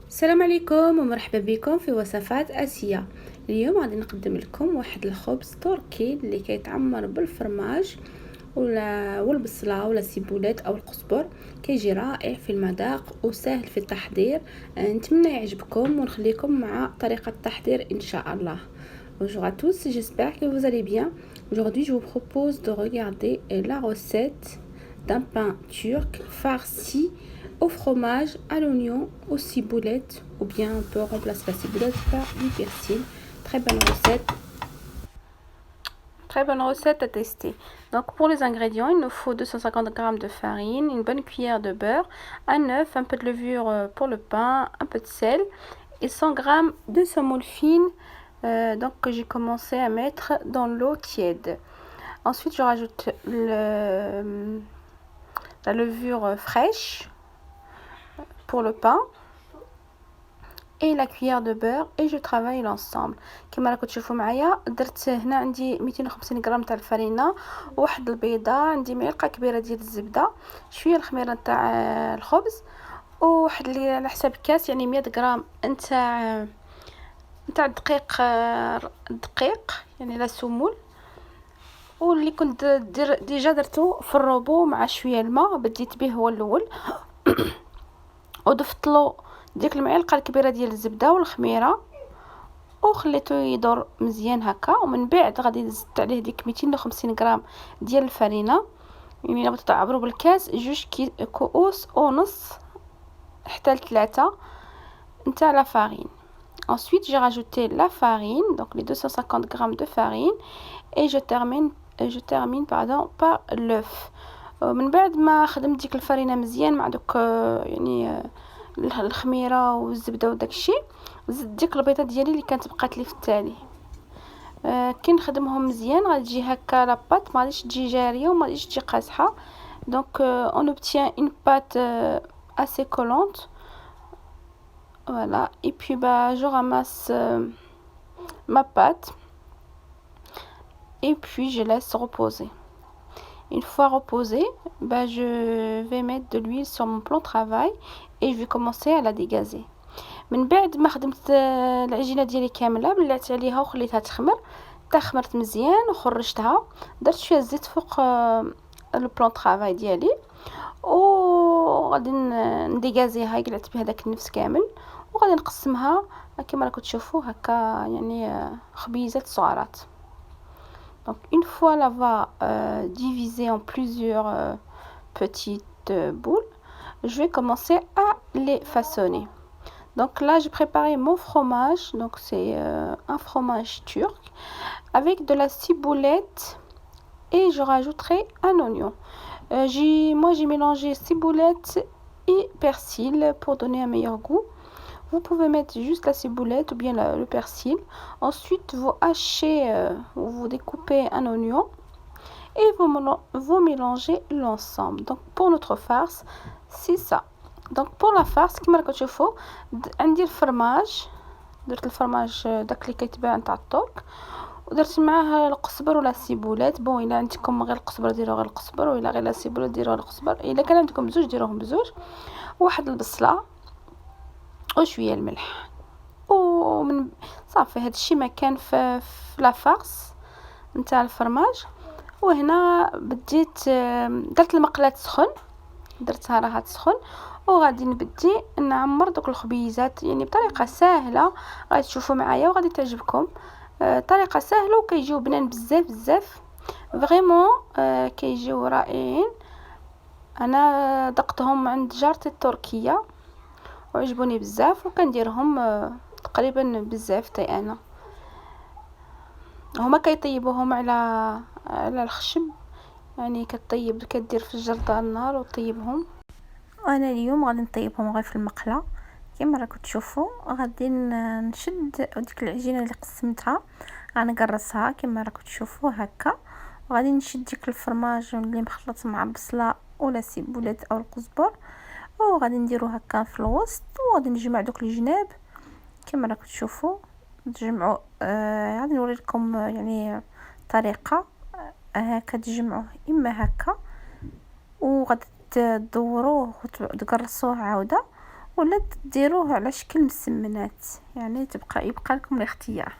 السلام عليكم ومرحبا بكم في وصفات آسيا. اليوم غادي نقدم لكم واحد الخبز تركي اللي كيتعمر بالفرماج والبصله ولا السيبولات او القزبر. كيجي رائع في المذاق وسهل في التحضير. نتمنى يعجبكم ونخليكم مع طريقه التحضير ان شاء الله. Bonjour à tous, j'espère que vous allez bien. Aujourd'hui, je vous propose de regarder la recette d'un pain turc farci au fromage, à l'oignon, aux ciboulettes, ou bien on peut remplacer la ciboulette par du persil. Très bonne recette. Très bonne recette à tester. Donc pour les ingrédients, il nous faut 250 g de farine, une bonne cuillère de beurre, un œuf, un peu de levure pour le pain, un peu de sel et 100 g de semoule fine. Donc que j'ai commencé à mettre dans l'eau tiède. Ensuite je rajoute la levure fraîche pour le pain et la cuillère de beurre et je travaille l'ensemble. كما راكم تشوفوا معايا درت هنا عندي 250 غرام تاع الفرينه، واحد البيضه، عندي معلقه كبيره ديال الزبده، شويه الخميره تاع الخبز، وواحد اللي على حساب كاس يعني 100 غرام نتاع الدقيق يعني لا سمول، واللي كنت ديجا درتو في الروبو مع شويه الماء بديت به هو الاول وضفت له ديك المعلقه الكبيره ديال الزبده والخميره وخليته يدور مزيان هكا. ومن بعد غادي نزيد عليه ديك 250 غرام ديال الفرينه، يعني الا بغيتو تعبروا بالكاس جوج كؤوس ونص حتى ل3 نتاع لا فارين. Ensuite, j'ai rajouté la farine, donc les 250 g de farine, et je termine par l'œuf. من بعد ما خدمت ديك الفرينه مزيان مع دوك يعني الخميره والزبده وداك الشيء، زدت ديك البيضه ديالي اللي كانت بقات لي في التالي. كي نخدمهم مزيان غادي تجي هكا لاباط، ما غاديش تجي جاريه وما غاديش تجي قاصحه. Donc on obtient une pâte assez collante. Voilà, et puis je ramasse ma pâte et puis je laisse reposer. Une fois reposée, je vais mettre de l'huile sur mon plan de travail et je vais commencer à la dégazer. من بعد ما خدمت العجينه ديالي كامله بلعت عليها وخليتها تخمرت مزيان وخرجتها، درت شويه الزيت فوق البلان طرافاي ديالي وغادي نديغازيها، قلعت بها داك النفس كامل وغادي نقسمها كما راكم تشوفوا هكا يعني خبيزات صغارات. Donc une fois l'avoir divisé en plusieurs petites boules, je vais commencer à les façonner. Donc là j'ai préparé mon fromage, donc c'est un fromage turc avec de la ciboulette et je rajouterai un oignon. Moi j'ai mélangé ciboulette et persil pour donner un meilleur goût. Vous pouvez mettre juste la ciboulette ou bien le persil. Ensuite vous hachez ou vous découpez un oignon et vous mélangez l'ensemble. Donc pour notre farce c'est ça. Donc pour la farce كما راكم تشوفوا عندي الفرماج، درت الفرماج داك اللي كيتباع نتاع الترك، ودرت معاه القزبر ولا السيبولات. بون الا عندكم غير القزبر ديروا غير القزبر، ولا غير السيبولات ديروا القزبر، الا كان عندكم بزوج ديروهم بزوج، واحد البصله وشويه الملح ومن صافي. هادشي ما كان في لا فارس نتاع الفرماج. وهنا بديت درت المقلاة سخن، درتها راها تسخن وغادي نبدي نعمر دوك الخبيزات يعني بطريقه سهله غادي تشوفوا معايا وغادي تعجبكم. طريقه سهله وكيجيو بنان بزاف فريمون، كيجيو رائعين. انا دقتهم عند جارتي التركيه وعجبوني بزاف وكنديرهم تقريبا بزاف تاي انا. هما كيطيبوهم على الخشب، يعني كدير في الجرده النار وطيبهم. انا اليوم غادي نطيبهم غير في المقله. كما راكم تشوفوا غادي نشد ديك العجينه اللي قسمتها غنقرصها كما راكم تشوفوا هكا، وغادي نشد ديك الفرماج اللي مخلط مع البصله ولا السيبولات او القزبر وغادي نديرو هكا في الوسط، وغادي نجمع دوك الجناب كما راكم تشوفوا تجمعوا. غادي نوري لكم يعني طريقه هكا تجمعوه اما هكا وغادي تدوروه وتقرصوه عاوده، ولا ديروه على شكل مسمنات، يعني يبقى لكم الاختيار.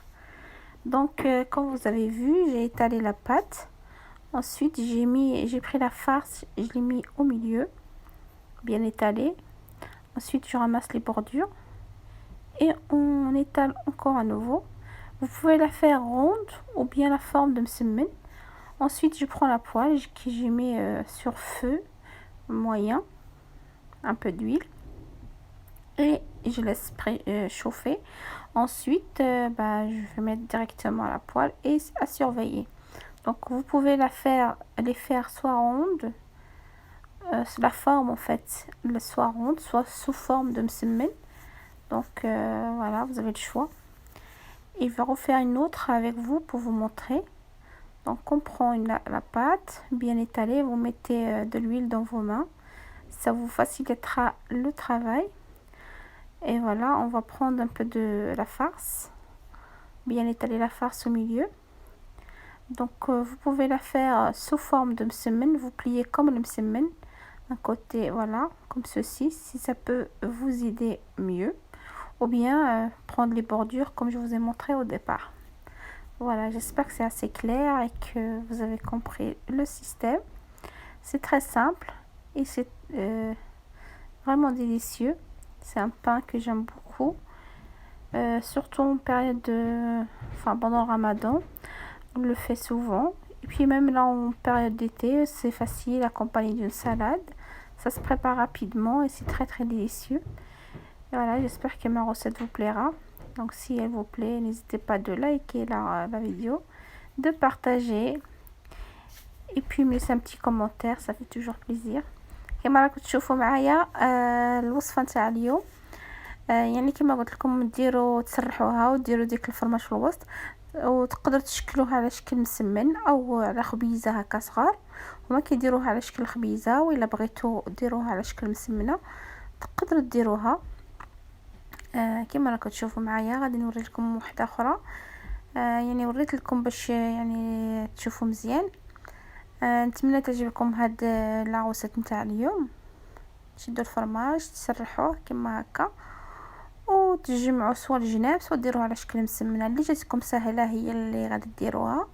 Donc comme vous avez vu, j'ai étalé la pâte. Ensuite j'ai pris la farce, je l'ai mis au milieu, bien étalé. Ensuite je ramasse les bordures et on étale encore à nouveau. Vous pouvez la faire ronde ou bien la forme de msemen. Ensuite je prends la poêle que j'ai mis sur feu moyen, un peu d'huile, et je laisse chauffer. Ensuite je vais mettre directement à la poêle et à surveiller. Donc vous pouvez les faire soit rondes, la forme en fait, soit ronde, soit sous forme de msemen. Donc voilà, vous avez le choix. Et je vais refaire une autre avec vous pour vous montrer. Donc on prend la pâte bien étalée, vous mettez de l'huile dans vos mains, ça vous facilitera le travail. Et voilà, on va prendre un peu de la farce, bien étaler la farce au milieu. Donc vous pouvez la faire sous forme de msemen, vous pliez comme le msemen, un côté, voilà, comme ceci, si ça peut vous aider mieux. Ou bien prendre les bordures comme je vous ai montré au départ. Voilà, j'espère que c'est assez clair et que vous avez compris le système. C'est très simple et c'est vraiment délicieux. C'est un pain que j'aime beaucoup, surtout en période pendant le ramadan, on le fait souvent. Et puis même là en période d'été, c'est facile accompagné d'une salade. Ça se prépare rapidement et c'est très très délicieux. Et voilà, j'espère que ma recette vous plaira. Donc si elle vous plaît, n'hésitez pas de liker la vidéo, de partager et puis me laisser un petit commentaire, ça fait toujours plaisir. كما راكم تشوفوا معايا الوصفه نتاع اليوم، يعني كما قلت لكم ديروا تسرحوها وديروا ديك الفرماج في الوسط، وتقدروا تشكلوها على شكل مسمن او على خبيزه هكا صغار. هما كيديروها على شكل خبيزه، ولا بغيتوا ديروها على شكل مسمنه تقدروا ديروها. كما راكم تشوفوا معايا غادي نوري لكم واحده اخرى، يعني وريت لكم باش يعني تشوفوا مزيان. نتمنى تعجبكم هاد العروسه نتاع اليوم. تشدوا الفرماج تسرحوه كما هكا وتجمعوا سوا الجناب سوا ديروها على شكل مسمنه. اللي جاتكم سهله هي اللي غادي ديروها.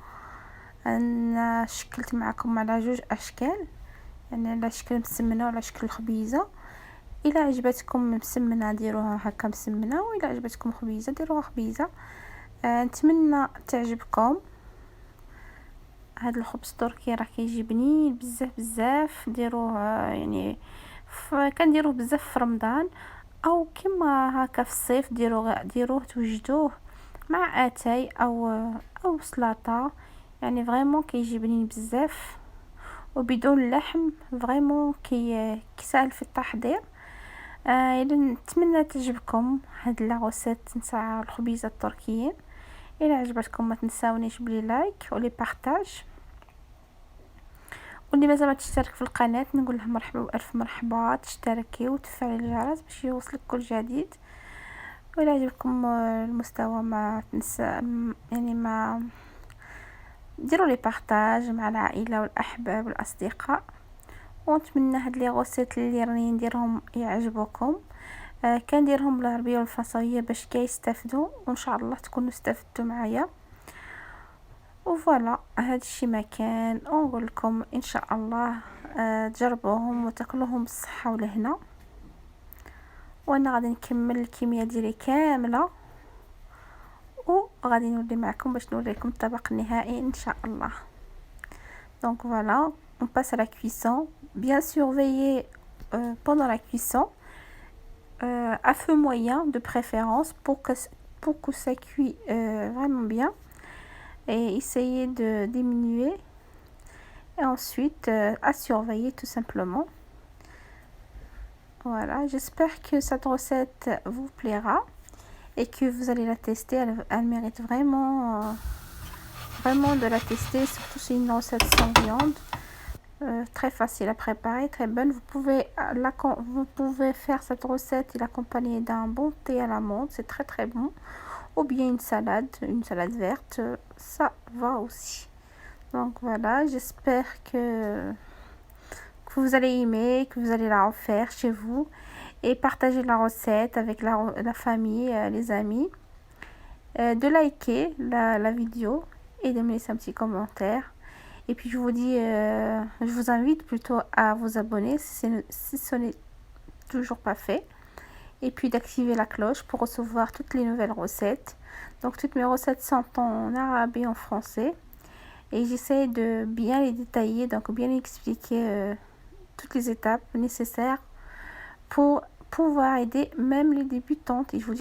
انا شكلت معكم على جوج اشكال، يعني على شكل مسمنه وعلى شكل خبيزه. الى عجبتكم مسمنه ديروها هكا مسمنه، والى عجبتكم خبيزه ديروها خبيزه. نتمنى تعجبكم. هذا الخبز التركي راه كيجي بنين بزاف بزاف. ديروه يعني كنديروه بزاف في رمضان او كما هكا في الصيف. ديروه توجدوه مع اتاي او سلطه، يعني فريمون كيجي بنين بزاف وبدون لحم. فريمون سهل في التحضير. نتمنى تعجبكم هاد العروسات نتاع الخبيزه التركيين. الى عجبتكم ما تنساونيش بلي لايك ولي بارطاج، واللي مازال ما تشترك في القناه نقول لهم مرحبا والف مرحبا، تشتركي وتفعلي الجرس باش يوصلك كل جديد. والى عجبكم المستوى ما تنسى يعني ما ديروا لي بارطاج مع العائله والاحباب والاصدقاء. ونتمنى هاد لي غوسيت اللي راني نديرهم يعجبوكم. كنديرهم بالعربيه والفرنسيه باش كيستافدوا، وان شاء الله تكونوا استفدتوا معايا. وفوالا هادشي ما كان، ونقول لكم ان شاء الله تجربوهم وتاكلوهم بالصحه والهنا. وانا غادي نكمل الكميه ديالي كامله وغادي نولي معكم باش نوريكم الطبق النهائي ان شاء الله. Donc voilà, on passe à la cuisson. Bien surveiller pendant la cuisson, à feu moyen de préférence pour que ça cuit vraiment bien, et essayer de diminuer et ensuite à surveiller tout simplement. Voilà, j'espère que cette recette vous plaira et que vous allez la tester. Elle mérite vraiment de la tester, surtout c'est une recette sans viande. Très facile à préparer, très bonne. Vous pouvez faire cette recette et l'accompagner d'un bon thé à l'amande, c'est très très bon. Ou bien une salade verte, ça va aussi. Donc voilà, j'espère que vous allez aimer, que vous allez la refaire chez vous. et partager la recette avec la famille, les amis. De liker la vidéo et de me laisser un petit commentaire. Et puis je vous invite plutôt à vous abonner si ce n'est toujours pas fait. Et puis d'activer la cloche pour recevoir toutes les nouvelles recettes. Donc toutes mes recettes sont en arabe et en français. Et j'essaie de bien les détailler, donc bien expliquer toutes les étapes nécessaires pour pouvoir aider même les débutantes. Et je vous dis